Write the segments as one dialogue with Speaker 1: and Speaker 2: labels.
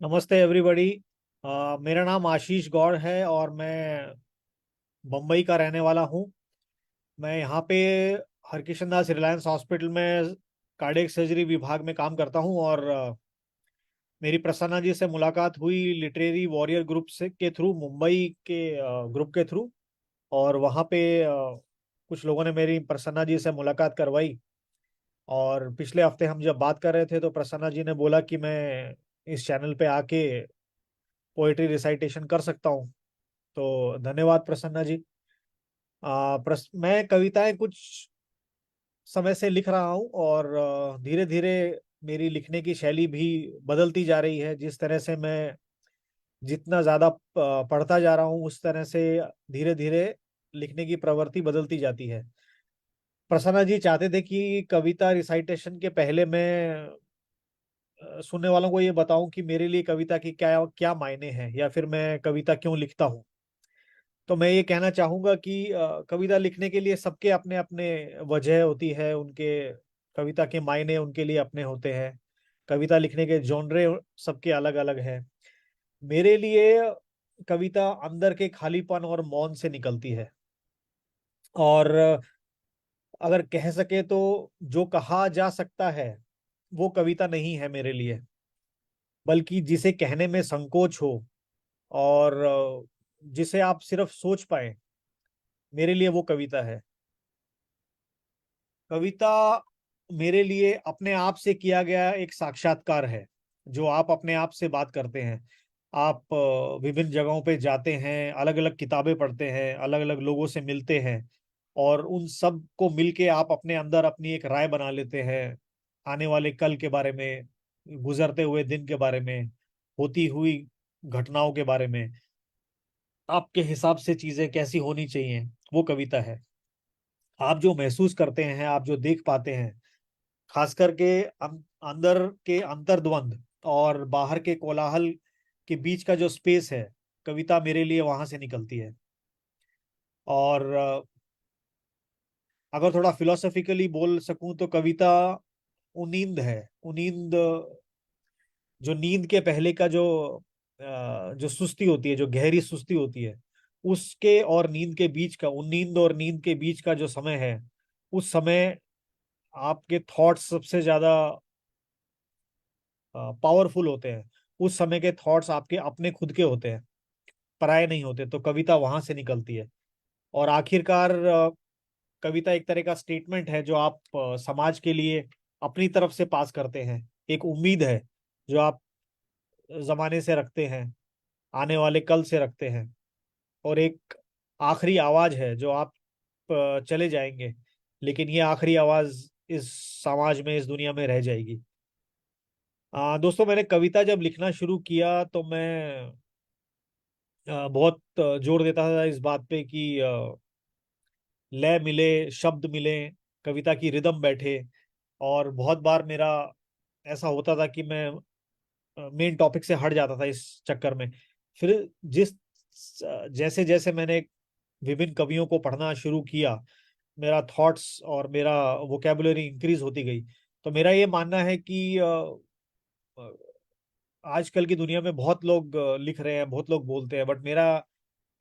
Speaker 1: नमस्ते एवरीबॉडी। मेरा नाम आशीष गौड़ है और मैं बम्बई का रहने वाला हूँ। मैं यहाँ पे हरकिशन दास रिलायंस हॉस्पिटल में कार्डियक सर्जरी विभाग में काम करता हूँ और मेरी प्रसन्ना जी से मुलाकात हुई लिटरेरी वॉरियर ग्रुप से के थ्रू, मुंबई के ग्रुप के थ्रू। और वहाँ पे कुछ लोगों ने मेरी प्रसन्ना जी से मुलाकात करवाई। और पिछले हफ्ते हम जब बात कर रहे थे तो प्रसन्ना जी ने बोला कि मैं इस चैनल पे आके पोएट्री रिसाइटेशन कर सकता हूँ। तो धन्यवाद प्रसन्ना जी। मैं कविताएं कुछ समय से लिख रहा हूँ और धीरे धीरे मेरी लिखने की शैली भी बदलती जा रही है। जिस तरह से मैं जितना ज्यादा पढ़ता जा रहा हूँ उस तरह से धीरे धीरे लिखने की प्रवृत्ति बदलती जाती है। प्रसन्ना जी चाहते थे कि कविता रिसाइटेशन के पहले मैं सुनने वालों को ये बताऊं कि मेरे लिए कविता की क्या क्या मायने हैं या फिर मैं कविता क्यों लिखता हूँ। तो मैं ये कहना चाहूंगा कि कविता लिखने के लिए सबके अपने अपने वजह होती है। उनके कविता के मायने उनके लिए अपने होते हैं। कविता लिखने के जॉनरे सबके अलग अलग है। मेरे लिए कविता अंदर के खालीपन और मौन से निकलती है। और अगर कह सके तो जो कहा जा सकता है वो कविता नहीं है मेरे लिए, बल्कि जिसे कहने में संकोच हो और जिसे आप सिर्फ सोच पाए, मेरे लिए वो कविता है। कविता मेरे लिए अपने आप से किया गया एक साक्षात्कार है। जो आप अपने आप से बात करते हैं। आप विभिन्न जगहों पे जाते हैं, अलग अलग किताबें पढ़ते हैं, अलग अलग लोगों से मिलते हैं और उन सब को मिलके आप अपने अंदर अपनी एक राय बना लेते हैं। आने वाले कल के बारे में, गुजरते हुए दिन के बारे में, होती हुई घटनाओं के बारे में आपके हिसाब से चीजें कैसी होनी चाहिए, वो कविता है। आप जो महसूस करते हैं, आप जो देख पाते हैं, खास करके अंदर के अंतर्द्वंद और बाहर के कोलाहल के बीच का जो स्पेस है, कविता मेरे लिए वहां से निकलती है। और अगर थोड़ा फिलोसफिकली बोल सकूं तो कविता उनींद है। उनींद, जो नींद के पहले का जो सुस्ती होती है, जो गहरी सुस्ती होती है, उसके और नींद के बीच का, उन नींद और नींद के बीच का जो समय है, उस समय आपके थॉट्स सबसे ज्यादा पावरफुल होते हैं। उस समय के थॉट्स आपके अपने खुद के होते हैं, पराये नहीं होते। तो कविता वहां से निकलती है। और आखिरकार कविता एक तरह का स्टेटमेंट है जो आप समाज के लिए अपनी तरफ से पास करते हैं। एक उम्मीद है जो आप जमाने से रखते हैं, आने वाले कल से रखते हैं। और एक आखिरी आवाज है जो आप चले जाएंगे, लेकिन ये आखिरी आवाज इस समाज में, इस दुनिया में रह जाएगी। दोस्तों, मैंने कविता जब लिखना शुरू किया तो मैं बहुत जोर देता था इस बात पे कि लय मिले, शब्द मिले, कविता की रिदम बैठे। और बहुत बार मेरा ऐसा होता था कि मैं मेन टॉपिक से हट जाता था इस चक्कर में। फिर जिस जैसे जैसे मैंने विभिन्न कवियों को पढ़ना शुरू किया, मेरा थॉट्स और मेरा वोकेबुलरी इंक्रीज होती गई। तो मेरा ये मानना है कि आजकल की दुनिया में बहुत लोग लिख रहे हैं, बहुत लोग बोलते हैं, बट मेरा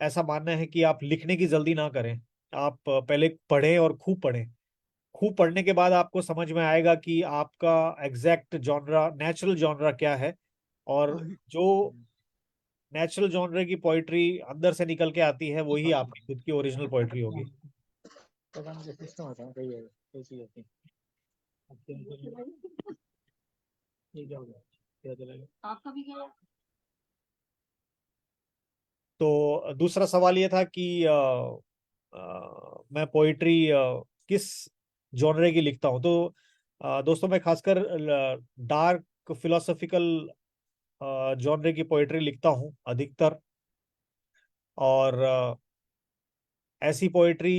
Speaker 1: ऐसा मानना है कि आप लिखने की जल्दी ना करें। आप पहले पढ़ें और खूब पढ़ें। खूब पढ़ने के बाद आपको समझ में आएगा कि आपका एग्जैक्ट जॉनरा, नेचुरल जॉनरा क्या है। और जो नेचुरल जॉनरे की पोइट्री अंदर से निकल के आती है, वही आपकी खुद की ओरिजिनल पोइट्री होगी। तो दूसरा सवाल ये था कि मैं पोइट्री किस जॉनरे की लिखता हूँ। तो दोस्तों, मैं खासकर डार्क फिलोसॉफिकल जॉनरे की पोइट्री लिखता हूँ अधिकतर। और ऐसी पोइट्री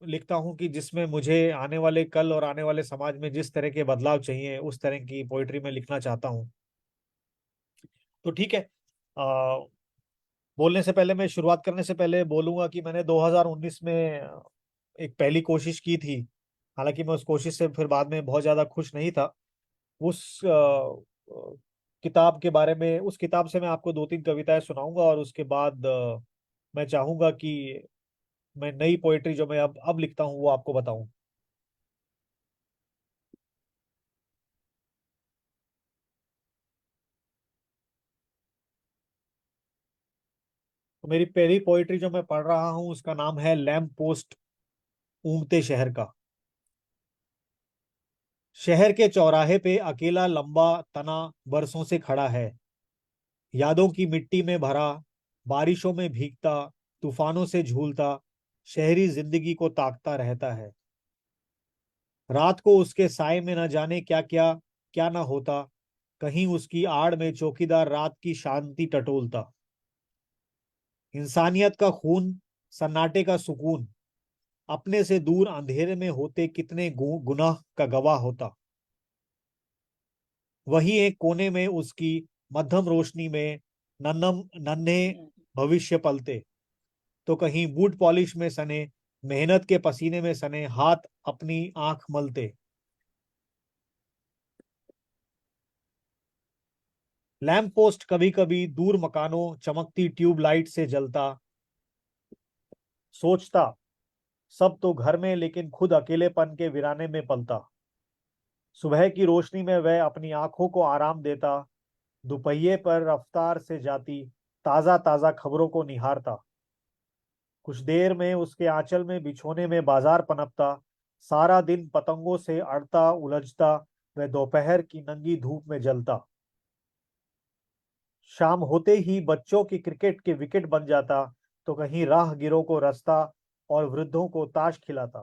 Speaker 1: लिखता हूँ कि जिसमें मुझे आने वाले कल और आने वाले समाज में जिस तरह के बदलाव चाहिए, उस तरह की पोइट्री में लिखना चाहता हूँ। तो ठीक है। बोलने से पहले, मैं शुरुआत करने से पहले बोलूंगा कि मैंने 2019 में एक पहली कोशिश की थी। हालांकि मैं उस कोशिश से फिर बाद में बहुत ज्यादा खुश नहीं था। उस किताब के बारे में, उस किताब से मैं आपको दो तीन कविताएं सुनाऊंगा, और उसके बाद मैं चाहूंगा कि मैं नई पोएट्री जो मैं अब लिखता हूँ वो आपको बताऊं। तो मेरी पहली पोएट्री जो मैं पढ़ रहा हूँ उसका नाम है लैम्प पोस्ट ऊँघते शहर का। शहर के चौराहे पे अकेला लंबा तना बरसों से खड़ा है, यादों की मिट्टी में भरा, बारिशों में भीगता, तूफानों से झूलता, शहरी जिंदगी को ताकता रहता है। रात को उसके साए में न जाने क्या क्या क्या ना होता, कहीं उसकी आड़ में चौकीदार रात की शांति टटोलता। इंसानियत का खून, सन्नाटे का सुकून, अपने से दूर अंधेरे में होते कितने गुनाह का गवाह होता। वहीं एक कोने में उसकी मध्यम रोशनी में नन्हम नन्हे भविष्य पलते, तो कहीं बूट पॉलिश में सने, मेहनत के पसीने में सने हाथ अपनी आंख मलते। लैंप पोस्ट कभी कभी दूर मकानों चमकती ट्यूब लाइट से जलता, सोचता सब तो घर में लेकिन खुद अकेलेपन के वीराने में पलता। सुबह की रोशनी में वह अपनी आंखों को आराम देता, दोपहिए पर रफ्तार से जाती ताजा ताजा खबरों को निहारता। कुछ देर में उसके आंचल में बिछोने में बाजार पनपता, सारा दिन पतंगों से अड़ता उलझता, वह दोपहर की नंगी धूप में जलता। शाम होते ही बच्चों की क्रिकेट के विकेट बन जाता, तो कहीं राहगीरों को रास्ता और वृद्धों को ताश खिलाता।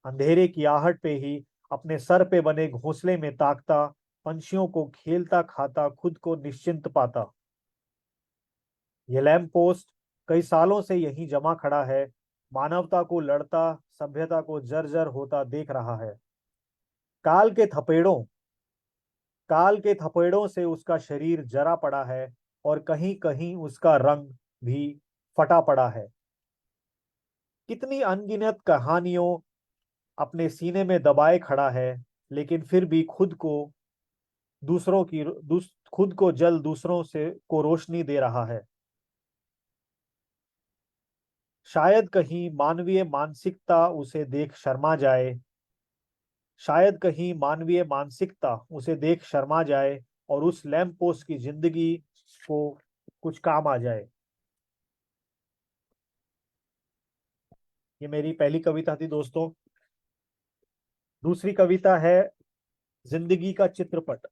Speaker 1: अंधेरे की आहट पे ही अपने सर पे बने घोंसले में ताकता, पंछियों को खेलता खाता खुद को निश्चिंत पाता। यह लैंप पोस्ट कई सालों से यहीं जमा खड़ा है, मानवता को लड़ता, सभ्यता को जर्जर होता देख रहा है। काल के थपेड़ों काल के थपेड़ों से उसका शरीर जरा पड़ा है, और कहीं कहीं उसका रंग भी फटा पड़ा है। कितनी अनगिनत कहानियों अपने सीने में दबाए खड़ा है, लेकिन फिर भी दूसरों की खुद को जल दूसरों से को रोशनी दे रहा है। शायद कहीं मानवीय मानसिकता उसे देख शर्मा जाए, शायद कहीं मानवीय मानसिकता उसे देख शर्मा जाए, और उस लैंप पोस्ट की जिंदगी को कुछ काम आ जाए। ये मेरी पहली कविता थी दोस्तों। दूसरी कविता है जिंदगी का चित्रपट।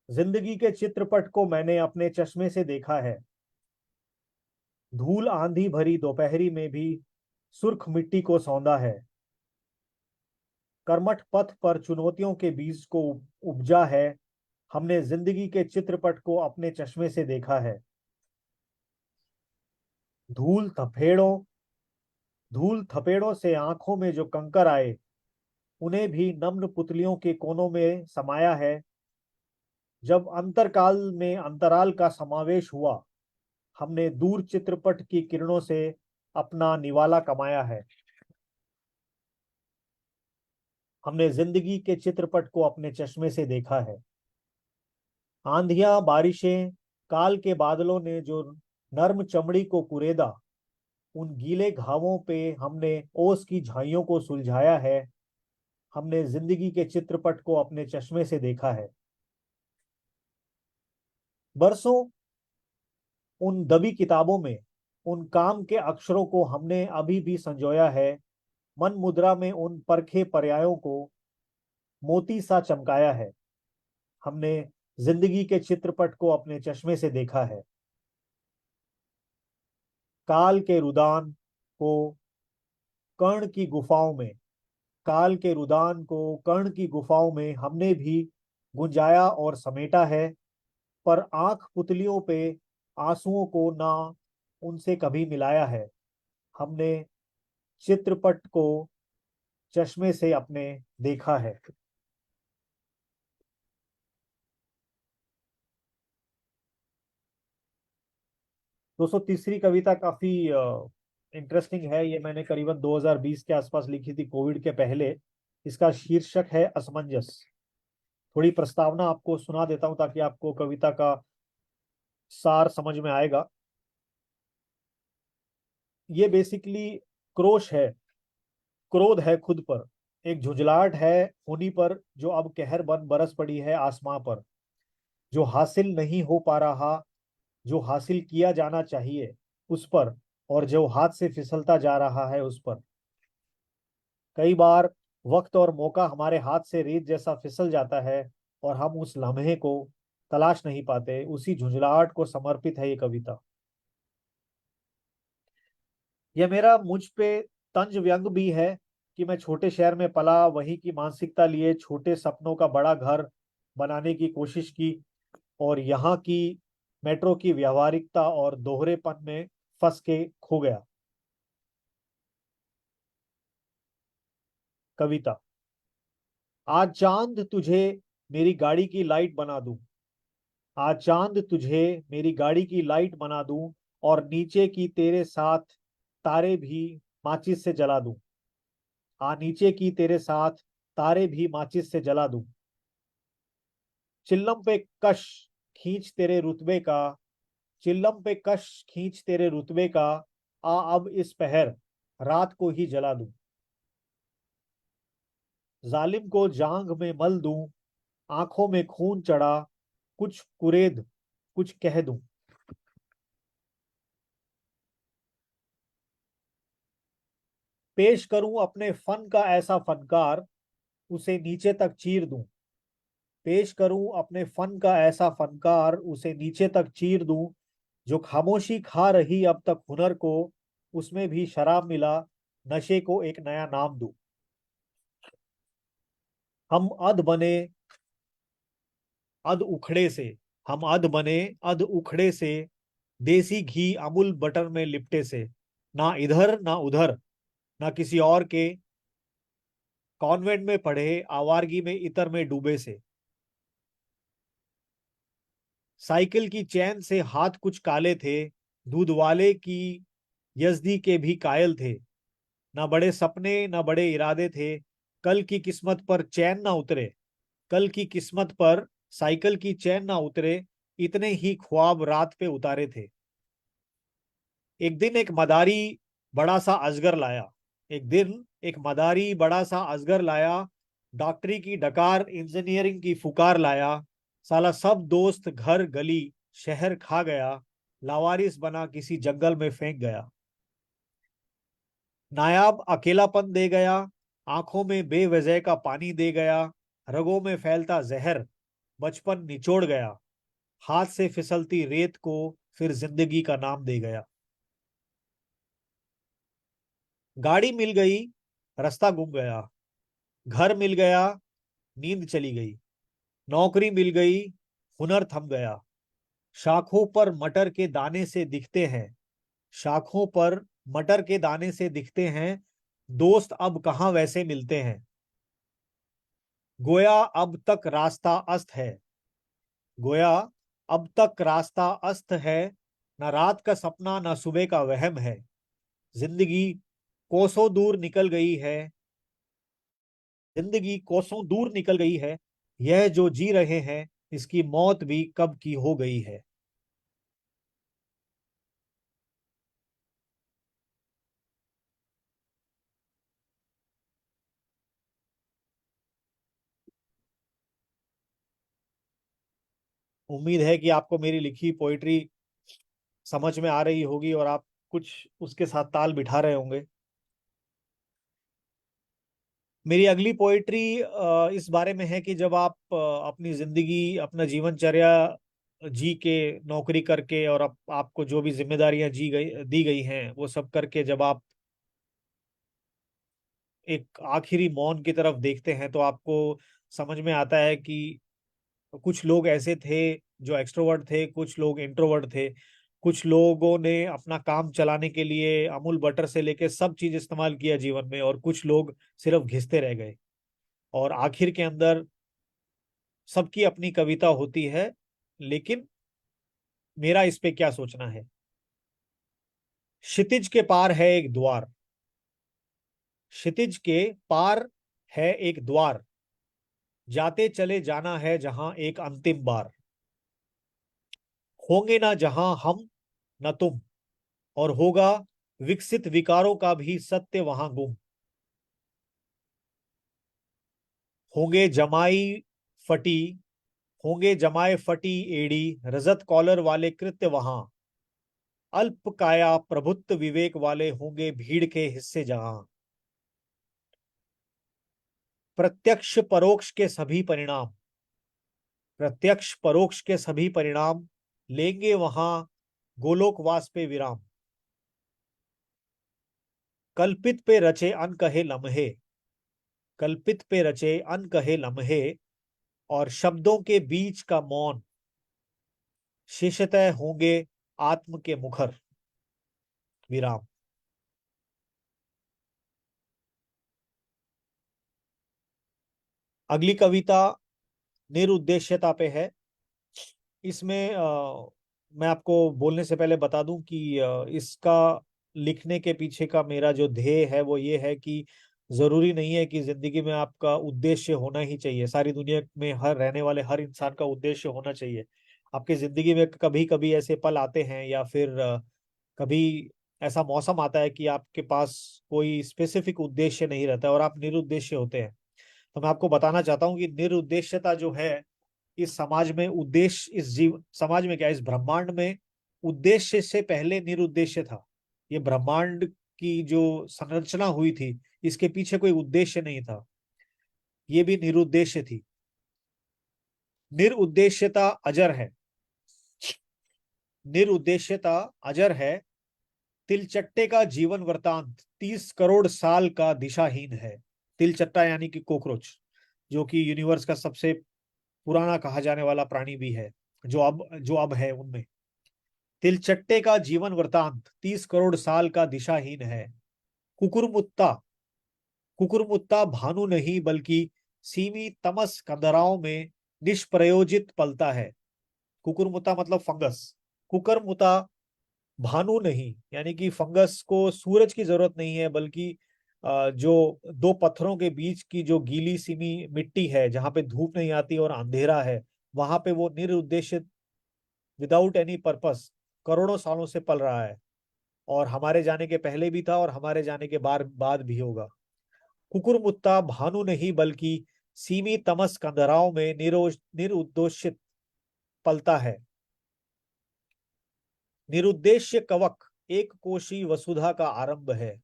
Speaker 1: जिंदगी के चित्रपट को मैंने अपने चश्मे से देखा है। धूल आंधी भरी दोपहरी में भी सुर्ख मिट्टी को सौंदा है। कर्मठ पथ पर चुनौतियों के बीज को उपजा है। हमने जिंदगी के चित्रपट को अपने चश्मे से देखा है। धूल थपेड़ों धूल थपेड़ों से आंखों में जो कंकर आए, उन्हें भी नम्र पुतलियों के कोनों में समाया है। जब अंतरकाल में अंतराल का समावेश हुआ, हमने दूर चित्रपट की किरणों से अपना निवाला कमाया है। हमने जिंदगी के चित्रपट को अपने चश्मे से देखा है। आंधियां बारिशें, काल के बादलों ने जो नर्म चमड़ी को कुरेदा, उन गीले घावों पे हमने ओस की झाइयों को सुलझाया है। हमने जिंदगी के चित्रपट को अपने चश्मे से देखा है। बरसों उन दबी किताबों में उन काम के अक्षरों को हमने अभी भी संजोया है। मन मुद्रा में उन परखे पर्यायों को मोती सा चमकाया है। हमने जिंदगी के चित्रपट को अपने चश्मे से देखा है। काल के रुदान को कर्ण की गुफाओं में काल के रुदान को कर्ण की गुफाओं में हमने भी गुंजाया और समेटा है। पर आंख पुतलियों पे आंसुओं को ना उनसे कभी मिलाया है। हमने चित्रपट को चश्मे से अपने देखा है। दोस्तों, तीसरी कविता काफी इंटरेस्टिंग है। ये मैंने करीबन 2020 के आसपास लिखी थी, कोविड के पहले। इसका शीर्षक है असमंजस। थोड़ी प्रस्तावना आपको सुना देता हूं ताकि आपको कविता का सार समझ में आएगा। ये बेसिकली क्रोश है, क्रोध है खुद पर, एक झुंझलाहट है होनी पर, जो अब कहर बन बरस पड़ी है आसमां पर। जो हासिल नहीं हो पा रहा, जो हासिल किया जाना चाहिए उस पर, और जो हाथ से फिसलता जा रहा है उस पर। कई बार वक्त और मौका हमारे हाथ से रेत जैसा फिसल जाता है और हम उस लम्हे को तलाश नहीं पाते। उसी झुंझलाहट को समर्पित है ये कविता। यह मेरा मुझ पे तंज व्यंग भी है कि मैं छोटे शहर में पला, वहीं की मानसिकता लिए छोटे सपनों का बड़ा घर बनाने की कोशिश की, और यहाँ की मेट्रो की व्यवहारिकता और दोहरेपन में फंस के खो गया। कविता। आज चांद तुझे मेरी गाड़ी की लाइट बना दूं, आज चांद तुझे मेरी गाड़ी की लाइट बना दूं, और नीचे की तेरे साथ तारे भी माचिस से जला दूं। नीचे की तेरे साथ तारे भी माचिस से जला दूं। चिल्लम पे कश खींच तेरे रुतबे का, चिल्लम पे कश खींच तेरे रुतबे का, अब इस पहर रात को ही जला दूं। जालिम को जांग में मल दूं, आंखों में खून चढ़ा, कुछ कुरेद कुछ कह दूं। पेश करूं अपने फन का ऐसा फनकार, उसे नीचे तक चीर दूं। पेश करूं अपने फन का ऐसा फनकार, उसे नीचे तक चीर दूं। जो खामोशी खा रही अब तक हुनर को, उसमें भी शराब मिला, नशे को एक नया नाम दूं। हम अध बने अध उखड़े से, हम अध बने अध उखड़े से, देसी घी अमूल बटर में लिपटे से। ना इधर ना उधर, ना किसी और के, कॉन्वेंट में पढ़े आवारगी में इतर में डूबे से। साइकिल की चैन से हाथ कुछ काले थे, दूध वाले की यजदी के भी कायल थे। ना बड़े सपने ना बड़े इरादे थे, कल की किस्मत पर चैन ना उतरे, कल की किस्मत पर साइकिल की चैन ना उतरे, इतने ही ख्वाब रात पे उतारे थे। एक दिन एक मदारी बड़ा सा अजगर लाया, एक दिन एक मदारी बड़ा सा अजगर लाया, डॉक्टरी की डकार इंजीनियरिंग की फुकार लाया। साला सब दोस्त घर गली शहर खा गया, लावारिस बना किसी जंगल में फेंक गया। नायाब अकेलापन दे गया, आंखों में बेवजह का पानी दे गया, रगों में फैलता जहर बचपन निचोड़ गया, हाथ से फिसलती रेत को फिर जिंदगी का नाम दे गया। गाड़ी मिल गई, रास्ता गुम गया, घर मिल गया, नींद चली गई, नौकरी मिल गई, हुनर थम गया। शाखों पर मटर के दाने से दिखते हैं, शाखों पर मटर के दाने से दिखते हैं, दोस्त अब कहाँ वैसे मिलते हैं। गोया अब तक रास्ता अस्त है, गोया अब तक रास्ता अस्त है, न रात का सपना न सुबह का वहम है। जिंदगी कोसों दूर निकल गई है, जिंदगी कोसों दूर निकल गई है, यह जो जी रहे हैं इसकी मौत भी कब की हो गई है। उम्मीद है कि आपको मेरी लिखी पोइट्री समझ में आ रही होगी और आप कुछ उसके साथ ताल बिठा रहे होंगे। मेरी अगली पोइट्री इस बारे में है कि जब आप अपनी जिंदगी अपना जीवनचर्या जी के, नौकरी करके, और आपको जो भी जिम्मेदारियां दी गई हैं वो सब करके, जब आप एक आखिरी मौन की तरफ देखते हैं तो आपको समझ में आता है कि कुछ लोग ऐसे थे जो एक्सट्रोवर्ट थे, कुछ लोग इंट्रोवर्ट थे, कुछ लोगों ने अपना काम चलाने के लिए अमूल बटर से लेके सब चीज इस्तेमाल किया जीवन में, और कुछ लोग सिर्फ घिसते रह गए। और आखिर के अंदर सबकी अपनी कविता होती है, लेकिन मेरा इस पे क्या सोचना है। क्षितिज के पार है एक द्वार, क्षितिज के पार है एक द्वार, जाते चले जाना है जहां एक अंतिम बार, होंगे ना जहां हम न तुम, और होगा विकसित विकारों का भी सत्य वहां गुम। होंगे जमाई फटी, होंगे जमाए फटी एड़ी, रजत कॉलर वाले कृत्य वहां, अल्प काया प्रभुत्व विवेक वाले होंगे भीड़ के हिस्से जहां। प्रत्यक्ष परोक्ष के सभी परिणाम, प्रत्यक्ष परोक्ष के सभी परिणाम लेंगे वहां गोलोकवास पे विराम। कल्पित पे रचे अनकहे लम्हे, कल्पित पे रचे अनकहे लम्हे, और शब्दों के बीच का मौन, शेषतः होंगे आत्म के मुखर विराम। अगली कविता निरुद्देश्यता पे है। इसमें मैं आपको बोलने से पहले बता दूं कि इसका लिखने के पीछे का मेरा जो ध्येय है वो ये है कि जरूरी नहीं है कि जिंदगी में आपका उद्देश्य होना ही चाहिए। सारी दुनिया में हर रहने वाले हर इंसान का उद्देश्य होना चाहिए। आपकी जिंदगी में कभी कभी ऐसे पल आते हैं या फिर कभी ऐसा मौसम आता है कि आपके पास कोई स्पेसिफिक उद्देश्य नहीं रहता और आप निरुद्देश्य होते हैं। तो मैं आपको बताना चाहता हूँ कि निरुद्देश्यता जो है इस समाज में, उद्देश्य इस जीव समाज में क्या, इस ब्रह्मांड में उद्देश्य से पहले निरुद्देश्य था। ये ब्रह्मांड की जो संरचना हुई थी इसके पीछे कोई उद्देश्य नहीं था, ये भी निरुद्देश्य थी। निरुद्देश्यता अजर है, निरुद्देश्यता अजर है। तिलचट्टे का जीवन वृतांत 30 करोड़ साल का दिशाहीन है। तिलचट्टा यानी कि कॉकरोच, जो कि यूनिवर्स का सबसे पुराना कहा जाने वाला प्राणी भी है, जो अब है उनमें। तिलचट्टे का जीवन वृतांत 30 करोड़ साल का दिशाहीन है। कुकुरमुत्ता, कुकुरमुत्ता भानु नहीं बल्कि सीमी तमस कंदराओं में निष्प्रयोजित पलता है। कुकुरमुत्ता मतलब फंगस। कुकुरमुत्ता भानु नहीं, यानी कि फंगस को सूरज की जरूरत नहीं है, बल्कि जो दो पत्थरों के बीच की जो गीली सीमी मिट्टी है जहां पे धूप नहीं आती और अंधेरा है, वहां पे वो निरुद्देशित, विदाउट एनी पर्पस करोड़ों सालों से पल रहा है। और हमारे जाने के पहले भी था और हमारे जाने के बाद भी होगा। कुकुरमुत्ता भानु नहीं बल्कि सीमी तमस कंदराओं में निरुद्देशित पलता है। निरुद्देश्य कवक एक कोशी वसुधा का आरंभ है।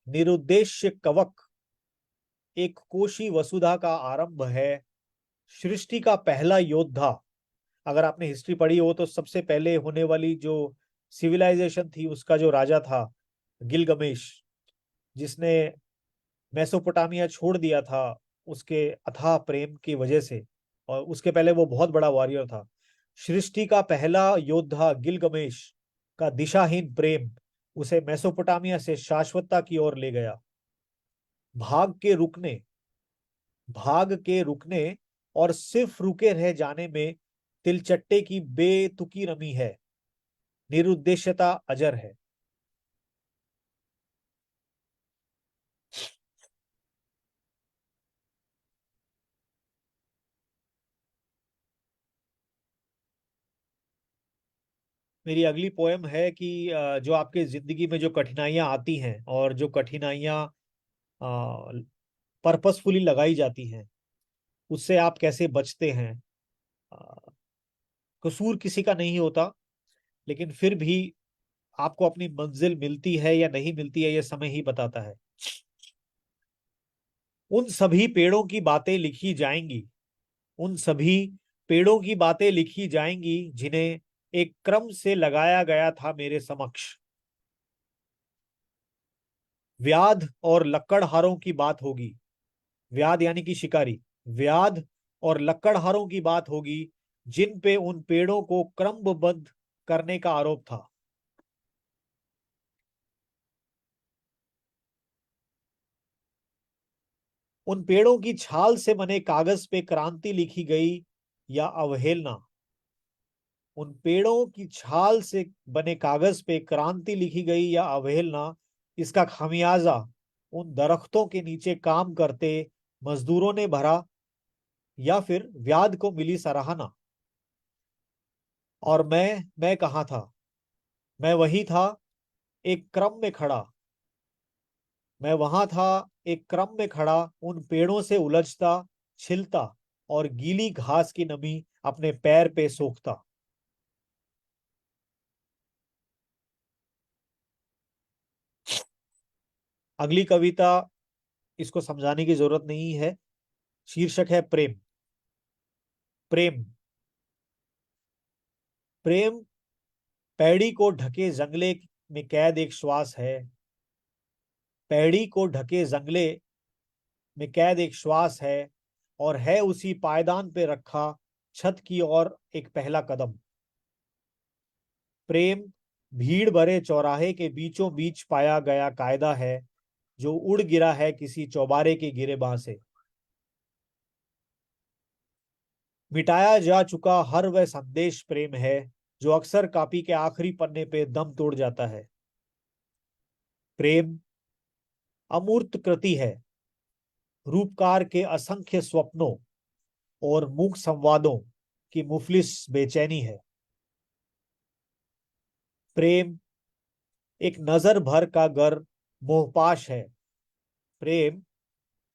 Speaker 1: निरुद्देश्य कवक एक कोशी वसुधा का आरंभ है। सृष्टि का पहला योद्धा, अगर आपने हिस्ट्री पढ़ी हो तो सबसे पहले होने वाली जो सिविलाइजेशन थी उसका जो राजा था गिलगमेश, जिसने मेसोपोटामिया छोड़ दिया था उसके अथाह प्रेम की वजह से, और उसके पहले वो बहुत बड़ा वॉरियर था। सृष्टि का पहला योद्धा गिलगमेश का दिशाहीन प्रेम उसे मेसोपोटामिया से शाश्वतता की ओर ले गया। भाग के रुकने, भाग के रुकने और सिर्फ रुके रह जाने में तिलचट्टे की बेतुकी रमी है। निरुद्देश्यता अजर है। मेरी अगली पोयम है कि जो आपके जिंदगी में जो कठिनाइयां आती हैं और जो कठिनाइयां पर्पसफुली लगाई जाती हैं उससे आप कैसे बचते हैं। अ, कसूर किसी का नहीं होता, लेकिन फिर भी आपको अपनी मंजिल मिलती है या नहीं मिलती है ये समय ही बताता है। उन सभी पेड़ों की बातें लिखी जाएंगी, उन सभी पेड़ों की बातें लिखी जाएंगी जिन्हें एक क्रम से लगाया गया था मेरे समक्ष। व्याध और लक्कड़हारों की बात होगी, व्याध यानी कि शिकारी, व्याध और लक्कड़हारों की बात होगी जिन पे उन पेड़ों को क्रमबद्ध करने का आरोप था। उन पेड़ों की छाल से बने कागज पे क्रांति लिखी गई या अवहेलना, उन पेड़ों की छाल से बने कागज पे क्रांति लिखी गई या अवहेलना, इसका खामियाजा उन दरख्तों के नीचे काम करते मजदूरों ने भरा या फिर व्याध को मिली सराहना। और मैं कहाँ था? मैं वही था, एक क्रम में खड़ा। मैं वहां था, एक क्रम में खड़ा, उन पेड़ों से उलझता, छिलता और गीली घास की नमी अपने पैर पे सोखता। अगली कविता, इसको समझाने की जरूरत नहीं है। शीर्षक है प्रेम। प्रेम। प्रेम पैड़ी को ढके जंगले में कैद एक श्वास है। पैड़ी को ढके जंगले में कैद एक श्वास है, और है उसी पायदान पे रखा छत की ओर एक पहला कदम। प्रेम भीड़ भरे चौराहे के बीचों बीच पाया गया कायदा है, जो उड़ गिरा है किसी चौबारे के गिरेबां से। मिटाया जा चुका हर वह संदेश प्रेम है, जो अक्सर कॉपी के आखिरी पन्ने पे दम तोड़ जाता है। प्रेम अमूर्त कृति है, रूपकार के असंख्य स्वप्नों और मूक संवादों की मुफलिस बेचैनी है। प्रेम एक नजर भर का गर मोहपाश है। प्रेम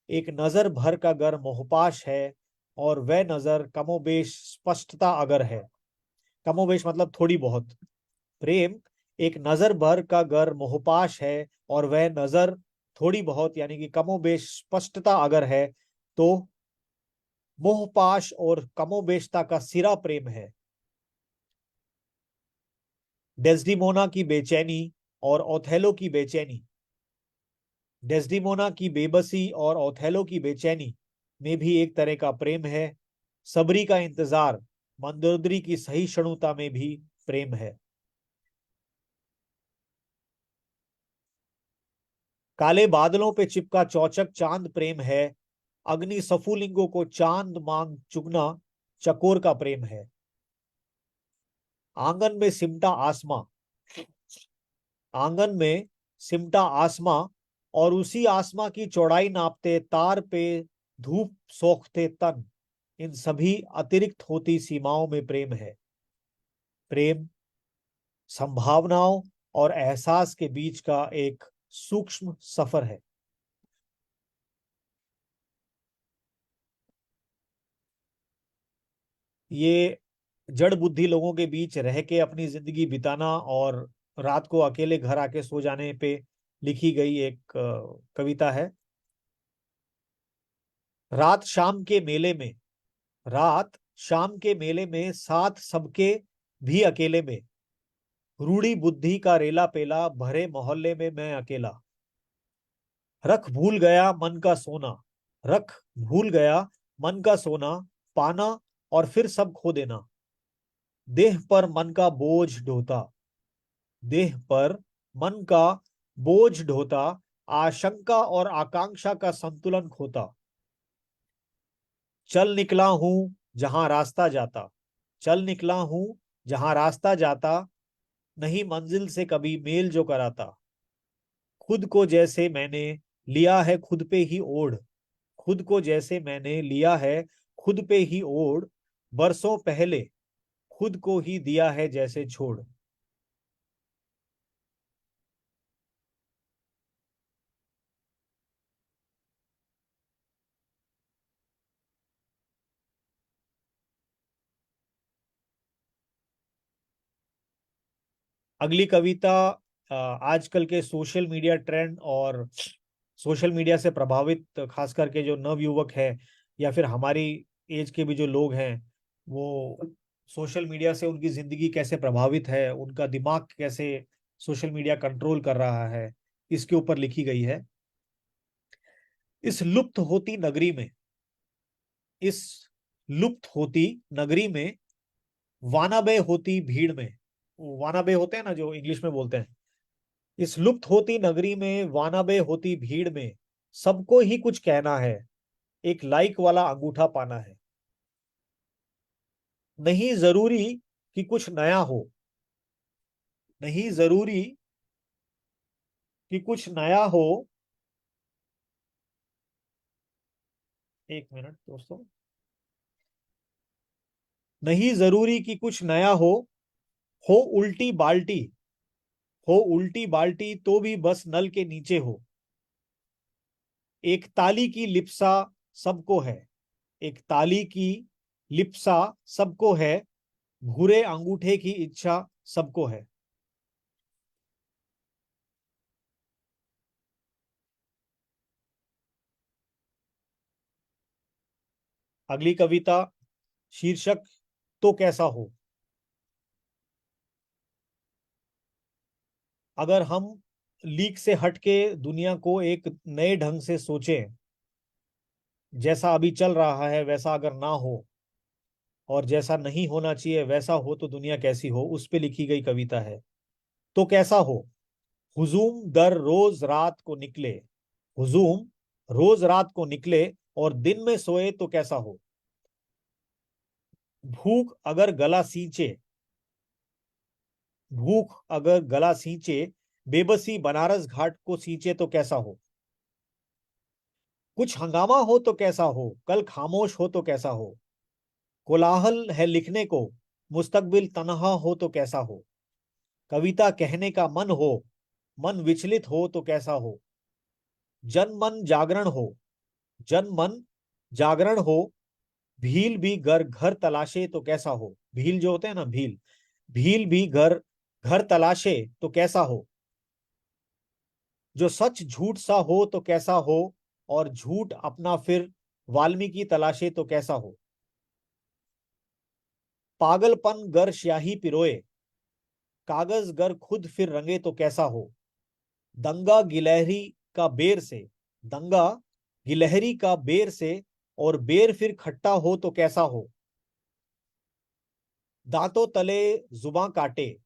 Speaker 1: एक नजर भर का गर मोहपाश है, और वह नजर कमोबेश स्पष्टता अगर है। कमोबेश मतलब थोड़ी बहुत। प्रेम एक नजर भर का गर मोहपाश है, और वह नजर थोड़ी बहुत यानी कि कमोबेश स्पष्टता अगर है, तो मोहपाश और कमोबेशता का सिरा प्रेम है। डेस्डिमोना की बेचैनी और ओथेलो की बेचैनी। डेस्डिमोना की बेबसी और ओथेलो की बेचैनी में भी एक तरह का प्रेम है। सबरी का इंतजार, मंदोदरी की सहिष्णुता में भी प्रेम है। काले बादलों पे चिपका चौचक चांद प्रेम है। अग्नि सफुलिंगों को चांद मांग चुगना चकोर का प्रेम है। आंगन में सिमटा आसमां। आंगन में सिमटा आसमां, और उसी आसमां की चौड़ाई नापते तार पे धूप सोखते तन, इन सभी अतिरिक्त होती सीमाओं में प्रेम है। प्रेम संभावनाओं और एहसास के बीच का एक सूक्ष्म सफर है। ये जड़ बुद्धि लोगों के बीच रह के अपनी जिंदगी बिताना और रात को अकेले घर आके सो जाने पे लिखी गई एक कविता है। रात शाम के मेले में, रात शाम के मेले में साथ सबके भी अकेले में, रूढ़ी बुद्धि का रेला पेला भरे मोहल्ले में मैं अकेला। रख भूल गया मन का सोना, रख भूल गया मन का सोना, पाना और फिर सब खो देना। देह पर मन का बोझ ढोता, देह पर मन का बोझ ढोता, आशंका और आकांक्षा का संतुलन खोता। चल निकला हूं जहां रास्ता जाता, चल निकला हूं जहां रास्ता जाता, नहीं मंजिल से कभी मेल जो कराता। खुद को जैसे मैंने लिया है खुद पे ही ओढ़, खुद को जैसे मैंने लिया है खुद पे ही ओढ़, बरसों पहले खुद को ही दिया है जैसे छोड़। अगली कविता आजकल के सोशल मीडिया ट्रेंड और सोशल मीडिया से प्रभावित खास करके जो नव युवक है, या फिर हमारी एज के भी जो लोग हैं, वो सोशल मीडिया से उनकी जिंदगी कैसे प्रभावित है, उनका दिमाग कैसे सोशल मीडिया कंट्रोल कर रहा है, इसके ऊपर लिखी गई है। इस लुप्त होती नगरी में, इस लुप्त होती नगरी में, वानाबे होती भीड़ में। वानाबे होते हैं ना जो इंग्लिश में बोलते हैं। इस लुप्त होती नगरी में, वानाबे होती भीड़ में, सबको ही कुछ कहना है, एक लाइक वाला अंगूठा पाना है। नहीं जरूरी कि कुछ नया हो, नहीं जरूरी कि कुछ नया हो। एक मिनट दोस्तों। नहीं जरूरी कि कुछ नया हो उल्टी बाल्टी, हो उल्टी बाल्टी तो भी बस नल के नीचे हो। एक ताली की लिप्सा सबको है, एक ताली की लिप्सा सबको है, भूरे अंगूठे की इच्छा सबको है। अगली कविता, शीर्षक तो कैसा हो। अगर हम लीक से हटके दुनिया को एक नए ढंग से सोचें, जैसा अभी चल रहा है वैसा अगर ना हो, और जैसा नहीं होना चाहिए वैसा हो, तो दुनिया कैसी हो, उस पे लिखी गई कविता है। तो कैसा हो। हुजूम दर रोज रात को निकले, हुजूम रोज रात को निकले और दिन में सोए तो कैसा हो। भूख अगर गला सींचे, भूख अगर गला सींचे, बेबसी बनारस घाट को सींचे तो कैसा हो। कुछ हंगामा हो तो कैसा हो, कल खामोश हो तो कैसा हो। कोलाहल है लिखने को, मुस्तकबिल तन्हा हो तो कैसा हो। कविता कहने का मन हो, मन विचलित हो तो कैसा हो। जन मन जागरण हो, जन मन जागरण हो, भील भी घर घर तलाशे तो कैसा हो। भील जो होते हैं ना, भील, भील भी घर घर तलाशे तो कैसा हो। जो सच झूठ सा हो तो कैसा हो, और झूठ अपना फिर वाल्मीकि तलाशे तो कैसा हो। पागलपन गर स्याही पिरोए, कागज गर खुद फिर रंगे तो कैसा हो। दंगा गिलहरी का बेर से, दंगा गिलहरी का बेर से, और बेर फिर खट्टा हो तो कैसा हो। दांतों तले जुबां काटे,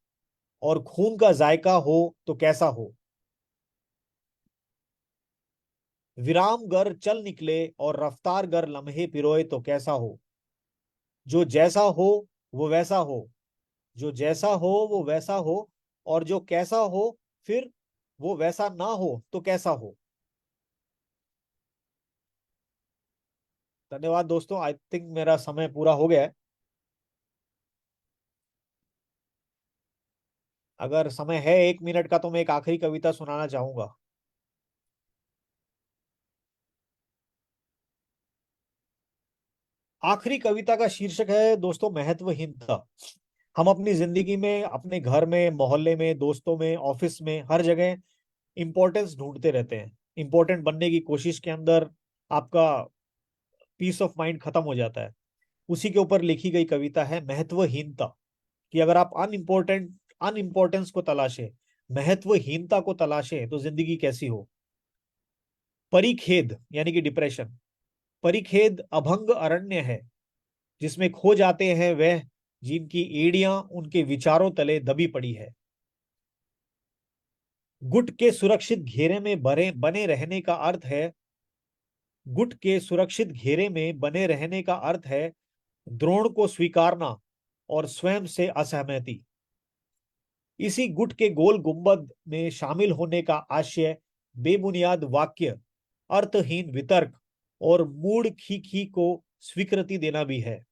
Speaker 1: और खून का जायका हो तो कैसा हो। विराम गर चल निकले और रफ्तार गर लम्हे पिरोए तो कैसा हो। जो जैसा हो वो वैसा हो, जो जैसा हो वो वैसा हो, और जो कैसा हो फिर वो वैसा ना हो तो कैसा हो। धन्यवाद दोस्तों, आई थिंक मेरा समय पूरा हो गया है। अगर समय है 1 मिनट का तो मैं एक आखिरी कविता सुनाना चाहूंगा। आखिरी कविता का शीर्षक है दोस्तों महत्वहीनता। हम अपनी जिंदगी में, अपने घर में, मोहल्ले में, दोस्तों में, ऑफिस में, हर जगह इंपॉर्टेंस ढूंढते रहते हैं। इंपॉर्टेंट बनने की कोशिश के अंदर आपका पीस ऑफ माइंड खत्म हो जाता है। उसी के ऊपर लिखी गई कविता है महत्वहीनता। कि अगर आप अनइम्पोर्टेंस को तलाशे, महत्वहीनता को तलाशे, तो जिंदगी कैसी हो। परिखेद यानी कि डिप्रेशन, परिखेद अभंग अरण्य है, जिसमें खो जाते हैं वह जिनकी एड़ियां उनके विचारों तले दबी पड़ी है। गुट के सुरक्षित घेरे में बने बने रहने का अर्थ है, गुट के सुरक्षित घेरे में बने रहने का अर्थ है द्रोण को स्वीकारना और स्वयं से असहमति। इसी गुट के गोल गुंबद में शामिल होने का आशय बेबुनियाद वाक्य, अर्थहीन वितर्क और मूड खी को स्वीकृति देना भी है।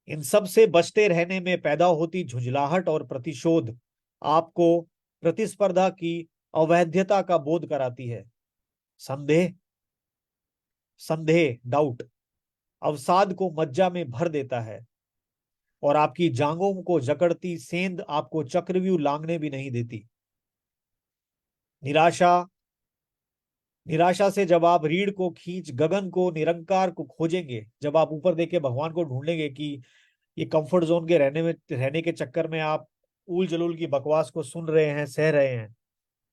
Speaker 1: इन सब से बचते रहने में पैदा होती झुंझलाहट और प्रतिशोध आपको प्रतिस्पर्धा की अवैधता का बोध कराती है। संदेह, संदेह डाउट अवसाद को मज्जा में भर देता है, और आपकी जांघों को जकड़ती सेंध आपको चक्रव्यूह लांघने भी नहीं देती। निराशा, निराशा से जब आप रीढ़ को खींच गगन को निरंकार को खोजेंगे, जब आप ऊपर देख के भगवान को ढूंढेंगे कि ये कंफर्ट जोन के रहने के चक्कर में आप उल जलूल की बकवास को सुन रहे हैं, सह रहे हैं।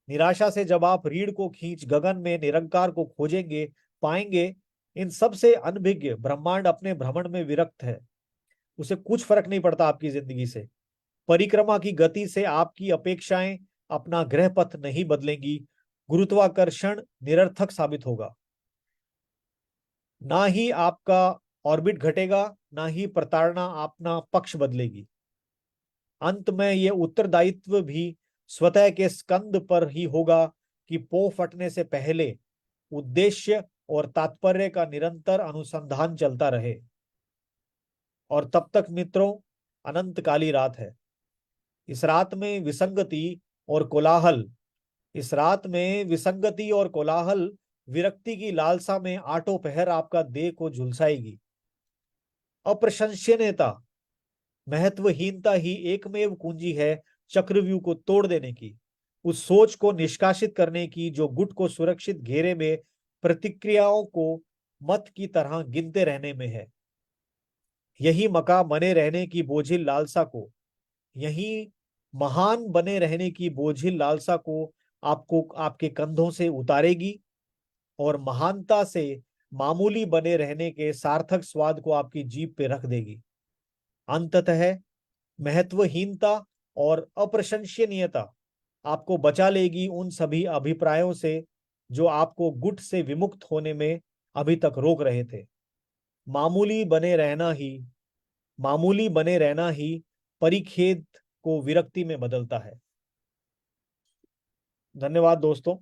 Speaker 1: निराशा से जब आप रीढ़ को खींच गगन में निरंकार को खोजेंगे, पाएंगे इन सब से अनभिज्ञ ब्रह्मांड अपने भ्रमण में विरक्त है। उसे कुछ फर्क नहीं पड़ता आपकी जिंदगी से। परिक्रमा की गति से आपकी अपेक्षाएं अपना ग्रह पथ नहीं बदलेंगी। गुरुत्वाकर्षण निरर्थक साबित होगा। ना ही आपका ऑर्बिट घटेगा, ना ही प्रताड़ना अपना पक्ष बदलेगी। अंत में यह उत्तरदायित्व भी स्वतः के स्कंद पर ही होगा कि पो फटने से पहले उद्देश्य और तात्पर्य का निरंतर अनुसंधान चलता रहे। और तब तक मित्रों अनंत काली रात है। इस रात में विसंगति और कोलाहल इस रात में विसंगति और कोलाहल विरक्ति की लालसा में आठों पहर आपका देह को झुलसाएगी। अप्रशंसनीयता, महत्वहीनता ही एकमेव कुंजी है चक्रव्यूह को तोड़ देने की, उस सोच को निष्कासित करने की जो गुट को सुरक्षित घेरे में प्रतिक्रियाओं को मत की तरह गिनते रहने में है। यही मका बने रहने की बोझिल लालसा को यही महान बने रहने की बोझिल लालसा को आपको आपके कंधों से उतारेगी और महानता से मामूली बने रहने के सार्थक स्वाद को आपकी जीभ पे रख देगी। अंततः महत्वहीनता और अप्रशंसनीयता आपको बचा लेगी उन सभी अभिप्रायों से जो आपको गुट से विमुक्त होने में अभी तक रोक रहे थे। मामूली बने रहना ही मामूली बने रहना ही परिखेद को विरक्ति में बदलता है। धन्यवाद दोस्तों।